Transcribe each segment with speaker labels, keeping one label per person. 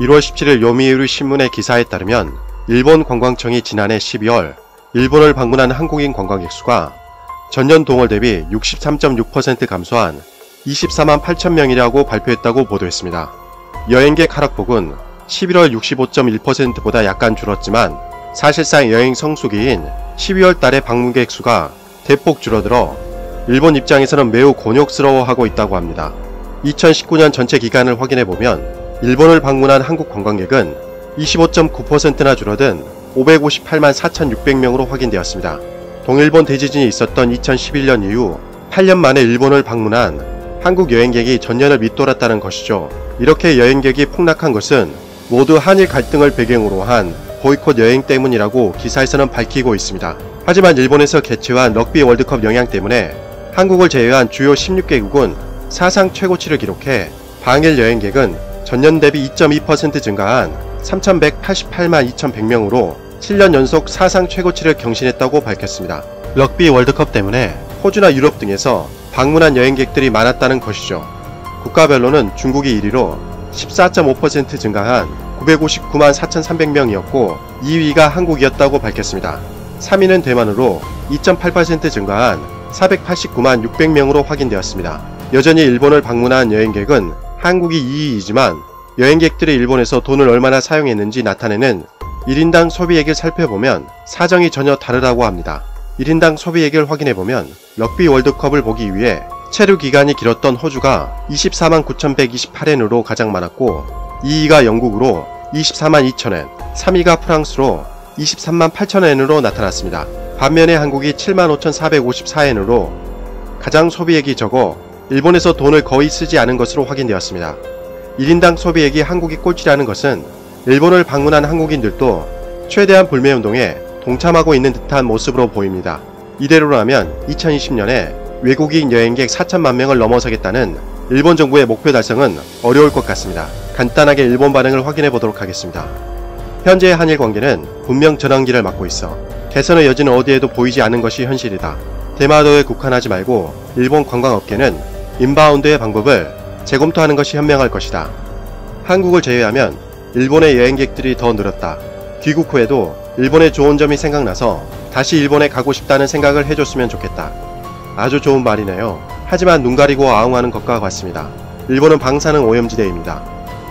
Speaker 1: 1월 17일 요미우리 신문의 기사에 따르면 일본 관광청이 지난해 12월 일본을 방문한 한국인 관광객 수가 전년 동월 대비 63.6% 감소한 24만 8천 명이라고 발표했다고 보도했습니다. 여행객 하락폭은 11월 65.1%보다 약간 줄었지만 사실상 여행 성수기인 12월 달의 방문객 수가 대폭 줄어들어 일본 입장에서는 매우 곤욕스러워하고 있다고 합니다. 2019년 전체 기간을 확인해보면 일본을 방문한 한국 관광객은 25.9%나 줄어든 558만 4,600명으로 확인되었습니다. 동일본 대지진이 있었던 2011년 이후 8년 만에 일본을 방문한 한국 여행객이 전년을 밑돌았다는 것이죠. 이렇게 여행객이 폭락한 것은 모두 한일 갈등을 배경으로 한 보이콧 여행 때문이라고 기사에서는 밝히고 있습니다. 하지만 일본에서 개최한 럭비 월드컵 영향 때문에 한국을 제외한 주요 16개국은 사상 최고치를 기록해 방일 여행객은 전년 대비 2.2% 증가한 3,188만 2,100명으로 7년 연속 사상 최고치를 경신했다고 밝혔습니다. 럭비 월드컵 때문에 호주나 유럽 등에서 방문한 여행객들이 많았다는 것이죠. 국가별로는 중국이 1위로 14.5% 증가한 959만 4,300명이었고 2위가 한국이었다고 밝혔습니다. 3위는 대만으로 2.8% 증가한 489만 600명으로 확인되었습니다. 여전히 일본을 방문한 여행객은 한국이 2위이지만 여행객들이 일본에서 돈을 얼마나 사용했는지 나타내는 1인당 소비액을 살펴보면 사정이 전혀 다르다고 합니다. 1인당 소비액을 확인해보면 럭비 월드컵을 보기 위해 체류 기간이 길었던 호주가 24만 9,128엔으로 가장 많았고 2위가 영국으로 24만 2,000엔, 3위가 프랑스로 23만 8,000엔으로 나타났습니다. 반면에 한국이 7만 5,454엔으로 가장 소비액이 적어 일본에서 돈을 거의 쓰지 않은 것으로 확인되었습니다. 1인당 소비액이 한국이 꼴찌라는 것은 일본을 방문한 한국인들도 최대한 불매운동에 동참하고 있는 듯한 모습으로 보입니다. 이대로라면 2020년에 외국인 여행객 4천만 명을 넘어서겠다는 일본 정부의 목표 달성은 어려울 것 같습니다. 간단하게 일본 반응을 확인해 보도록 하겠습니다. 현재의 한일 관계는 분명 전환기를 맞고 있어 개선의 여지는 어디에도 보이지 않는 것이 현실이다. 대마도에 국한하지 말고 일본 관광업계는 인바운드의 방법을 재검토하는 것이 현명할 것이다. 한국을 제외하면 일본의 여행객들이 더 늘었다. 귀국 후에도 일본의 좋은 점이 생각나서 다시 일본에 가고 싶다는 생각을 해줬으면 좋겠다. 아주 좋은 말이네요. 하지만 눈 가리고 아웅하는 것과 같습니다. 일본은 방사능 오염지대입니다.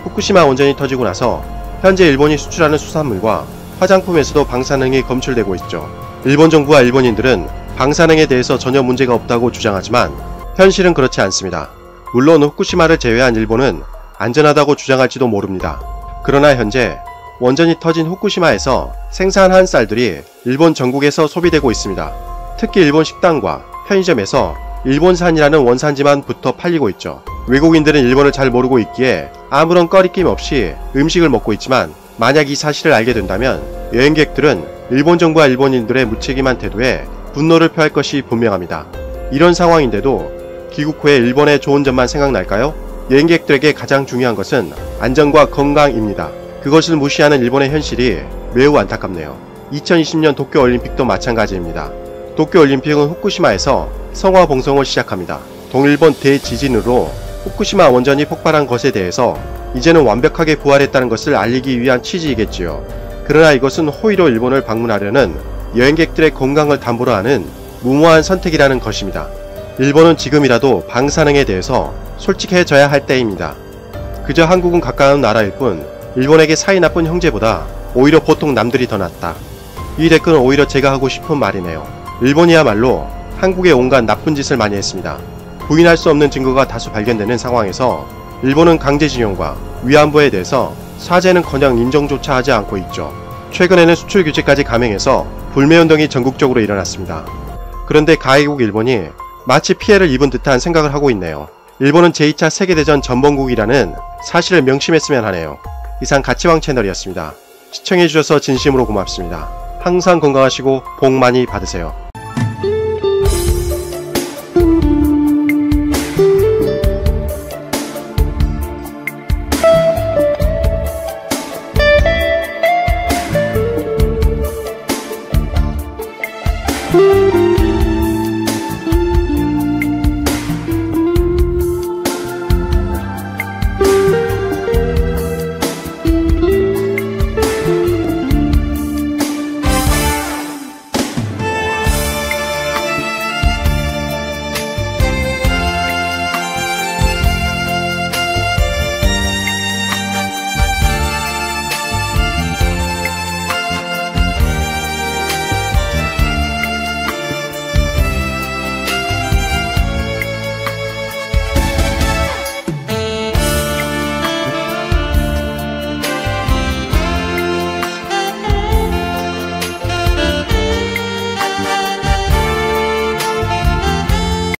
Speaker 1: 후쿠시마 원전이 터지고 나서 현재 일본이 수출하는 수산물과 화장품에서도 방사능이 검출되고 있죠. 일본 정부와 일본인들은 방사능에 대해서 전혀 문제가 없다고 주장하지만 현실은 그렇지 않습니다. 물론 후쿠시마를 제외한 일본은 안전하다고 주장할지도 모릅니다. 그러나 현재 원전이 터진 후쿠시마에서 생산한 쌀들이 일본 전국에서 소비되고 있습니다. 특히 일본 식당과 편의점에서 일본산이라는 원산지만 붙어 팔리고 있죠. 외국인들은 일본을 잘 모르고 있기에 아무런 꺼리낌 없이 음식을 먹고 있지만 만약 이 사실을 알게 된다면 여행객들은 일본 정부와 일본인들의 무책임한 태도에 분노를 표할 것이 분명합니다. 이런 상황인데도 귀국 후에 일본의 좋은 점만 생각날까요? 여행객들에게 가장 중요한 것은 안전과 건강입니다. 그것을 무시하는 일본의 현실이 매우 안타깝네요. 2020년 도쿄올림픽도 마찬가지입니다. 도쿄올림픽은 후쿠시마에서 성화 봉송을 시작합니다. 동일본 대지진으로 후쿠시마 원전이 폭발한 것에 대해서 이제는 완벽하게 부활했다는 것을 알리기 위한 취지이겠지요. 그러나 이것은 호의로 일본을 방문하려는 여행객들의 건강을 담보로 하는 무모한 선택이라는 것입니다. 일본은 지금이라도 방사능에 대해서 솔직해져야 할 때입니다. 그저 한국은 가까운 나라일 뿐 일본에게 사이 나쁜 형제보다 오히려 보통 남들이 더 낫다. 이 댓글은 오히려 제가 하고 싶은 말이네요. 일본이야말로 한국에 온갖 나쁜 짓을 많이 했습니다. 부인할 수 없는 증거가 다수 발견되는 상황에서 일본은 강제징용과 위안부에 대해서 사죄는커녕 인정조차 하지 않고 있죠. 최근에는 수출 규제까지 감행해서 불매운동이 전국적으로 일어났습니다. 그런데 가해국 일본이 마치 피해를 입은 듯한 생각을 하고 있네요. 일본은 제2차 세계대전 전범국이라는 사실을 명심했으면 하네요. 이상 가치왕 채널이었습니다. 시청해주셔서 진심으로 고맙습니다. 항상 건강하시고 복 많이 받으세요.